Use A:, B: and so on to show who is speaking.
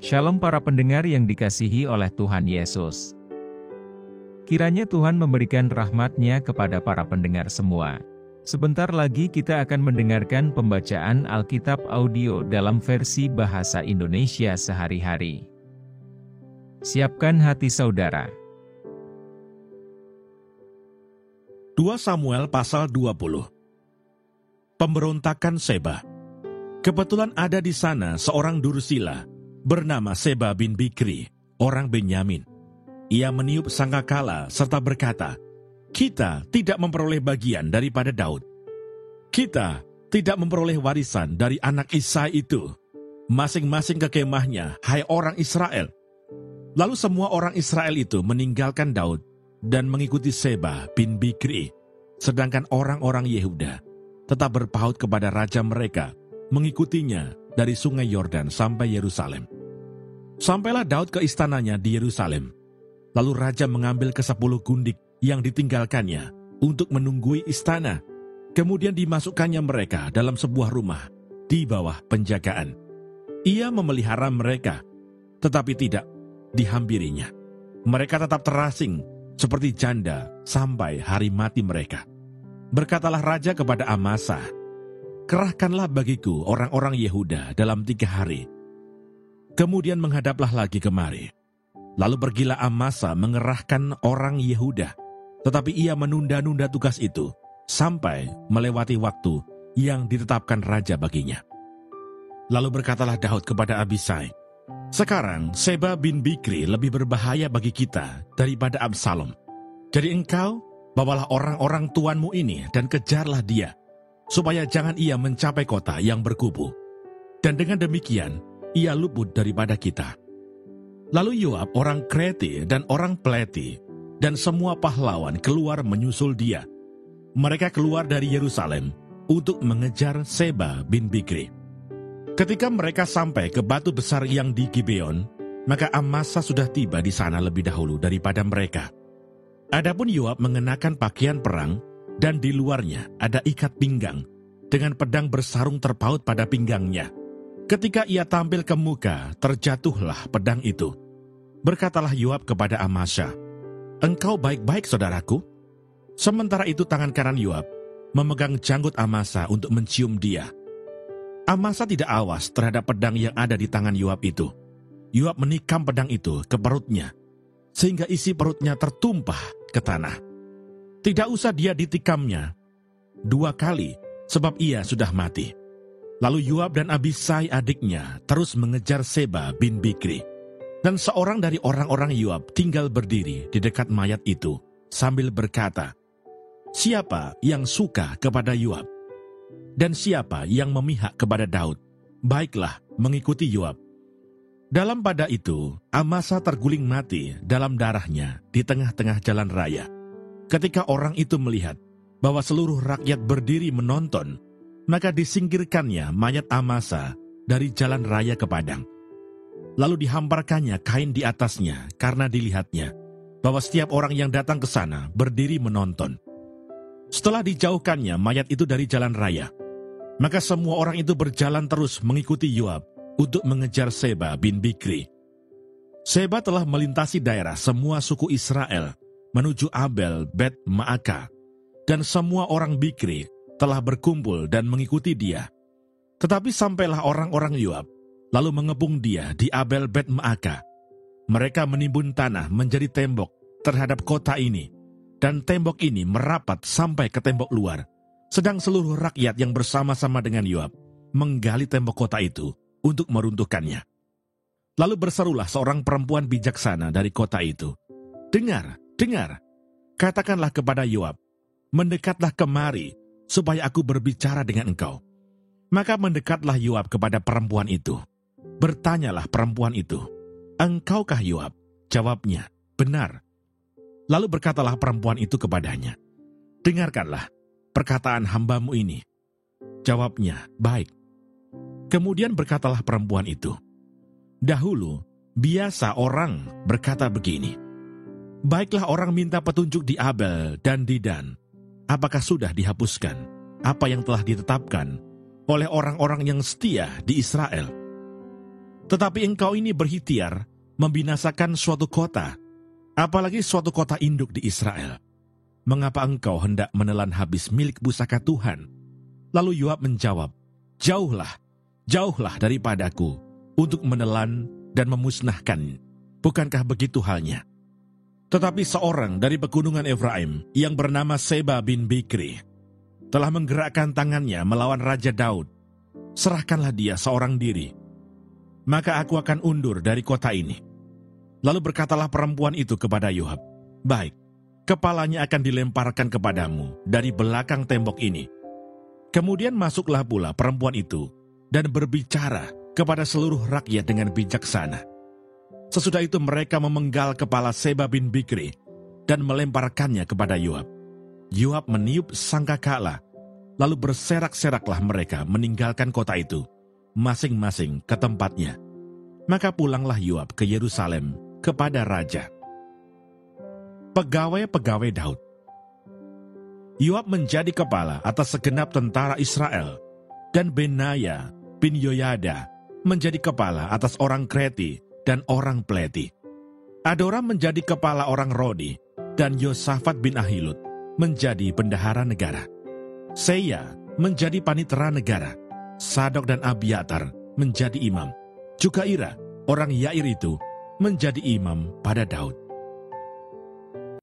A: Shalom para pendengar yang dikasihi oleh Tuhan Yesus. Kiranya Tuhan memberikan rahmat-Nya kepada para pendengar semua. Sebentar lagi kita akan mendengarkan pembacaan Alkitab audio dalam versi bahasa Indonesia sehari-hari. Siapkan hati saudara.
B: 2 Samuel pasal 20. Pemberontakan Seba. Kebetulan ada di sana seorang Dursila bernama Seba bin Bikri, orang Benyamin. Ia meniup sangkakala serta berkata, "Kita tidak memperoleh bagian daripada Daud. Kita tidak memperoleh warisan dari anak Isai itu. Masing-masing ke kemahnya, hai orang Israel." Lalu semua orang Israel itu meninggalkan Daud dan mengikuti Seba bin Bikri, sedangkan orang-orang Yehuda tetap berpaut kepada raja mereka, mengikutinya dari sungai Yordan sampai Yerusalem. Sampailah Daud ke istananya di Yerusalem. Lalu raja mengambil ke-10 gundik yang ditinggalkannya untuk menunggui istana. Kemudian dimasukkannya mereka dalam sebuah rumah di bawah penjagaan. Ia memelihara mereka, tetapi tidak dihampirinya. Mereka tetap terasing seperti janda sampai hari mati mereka. Berkatalah raja kepada Amasa, "Kerahkanlah bagiku orang-orang Yehuda dalam 3 hari. Kemudian menghadaplah lagi kemari." Lalu pergilah Amasa mengerahkan orang Yehuda, tetapi ia menunda-nunda tugas itu sampai melewati waktu yang ditetapkan raja baginya. Lalu berkatalah Daud kepada Abisai, "Sekarang Seba bin Bikri lebih berbahaya bagi kita daripada Absalom. Jadi engkau bawalah orang-orang tuanmu ini dan kejarlah dia, supaya jangan ia mencapai kota yang berkubu. Dan dengan demikian, ia luput daripada kita." Lalu Yoab orang Kreti dan orang Pleti dan semua pahlawan keluar menyusul dia. Mereka keluar dari Yerusalem untuk mengejar Seba bin Bikri. Ketika mereka sampai ke batu besar yang di Gibeon, maka Amasa sudah tiba di sana lebih dahulu daripada mereka. Adapun Yoab mengenakan pakaian perang, dan di luarnya ada ikat pinggang, dengan pedang bersarung terpaut pada pinggangnya. Ketika ia tampil ke muka, terjatuhlah pedang itu. Berkatalah Yoab kepada Amasa, "Engkau baik-baik, saudaraku?" Sementara itu tangan kanan Yoab memegang janggut Amasa untuk mencium dia. Amasa tidak awas terhadap pedang yang ada di tangan Yoab itu. Yoab menikam pedang itu ke perutnya, sehingga isi perutnya tertumpah ke tanah. Tidak usah dia ditikamnya 2 kali, sebab ia sudah mati. Lalu Yoab dan Abisai adiknya terus mengejar Seba bin Bikri. Dan seorang dari orang-orang Yoab tinggal berdiri di dekat mayat itu sambil berkata, "Siapa yang suka kepada Yoab? Dan siapa yang memihak kepada Daud? Baiklah, mengikuti Yoab." Dalam pada itu, Amasa terguling mati dalam darahnya di tengah-tengah jalan raya. Ketika orang itu melihat bahwa seluruh rakyat berdiri menonton, maka disingkirkannya mayat Amasa dari jalan raya ke padang. Lalu dihamparkannya kain di atasnya karena dilihatnya bahwa setiap orang yang datang ke sana berdiri menonton. Setelah dijauhkannya mayat itu dari jalan raya, maka semua orang itu berjalan terus mengikuti Yoab untuk mengejar Seba bin Bikri. Seba telah melintasi daerah semua suku Israel menuju Abel Bet Maaka, dan semua orang Bikri telah berkumpul dan mengikuti dia. Tetapi sampailah orang-orang Yoab, lalu mengepung dia di Abel Bet Maaka. Mereka menimbun tanah menjadi tembok terhadap kota ini, dan tembok ini merapat sampai ke tembok luar, sedang seluruh rakyat yang bersama-sama dengan Yoab menggali tembok kota itu untuk meruntuhkannya. Lalu berserulah seorang perempuan bijaksana dari kota itu, "Dengar, dengar, katakanlah kepada Yoab, mendekatlah kemari, supaya aku berbicara dengan engkau." Maka mendekatlah Yoab kepada perempuan itu. Bertanyalah perempuan itu, "Engkaukah Yoab?" Jawabnya, "Benar." Lalu berkatalah perempuan itu kepadanya, "Dengarkanlah perkataan hambamu ini." Jawabnya, "Baik." Kemudian berkatalah perempuan itu, "Dahulu biasa orang berkata begini, 'Baiklah orang minta petunjuk di Abel dan di Dan. Apakah sudah dihapuskan apa yang telah ditetapkan oleh orang-orang yang setia di Israel?' Tetapi engkau ini berikhtiar membinasakan suatu kota, apalagi suatu kota induk di Israel. Mengapa engkau hendak menelan habis milik pusaka Tuhan?" Lalu Yoab menjawab, "Jauhlah, jauhlah daripadaku untuk menelan dan memusnahkan. Bukankah begitu halnya?" Tetapi seorang dari pegunungan Efraim yang bernama Seba bin Bikri telah menggerakkan tangannya melawan Raja Daud. "Serahkanlah dia seorang diri, maka aku akan undur dari kota ini." Lalu berkatalah perempuan itu kepada Yoab, "Baik, kepalanya akan dilemparkan kepadamu dari belakang tembok ini." Kemudian masuklah pula perempuan itu dan berbicara kepada seluruh rakyat dengan bijaksana. Sesudah itu mereka memenggal kepala Seba bin Bikri dan melemparkannya kepada Yoab. Yoab meniup sangkakala, lalu berserak-seraklah mereka meninggalkan kota itu, masing-masing ke tempatnya. Maka pulanglah Yoab ke Yerusalem kepada raja. Pegawai-pegawai Daud. Yoab menjadi kepala atas segenap tentara Israel, dan Benaya bin Yoyada menjadi kepala atas orang Kreti dan orang Pleti. Adoram menjadi kepala orang Rodi, dan Yosafat bin Ahilud menjadi bendahara negara. Seya menjadi panitera negara. Sadok dan Abiatar menjadi imam. Juga Ira, orang Yair itu, menjadi imam pada Daud.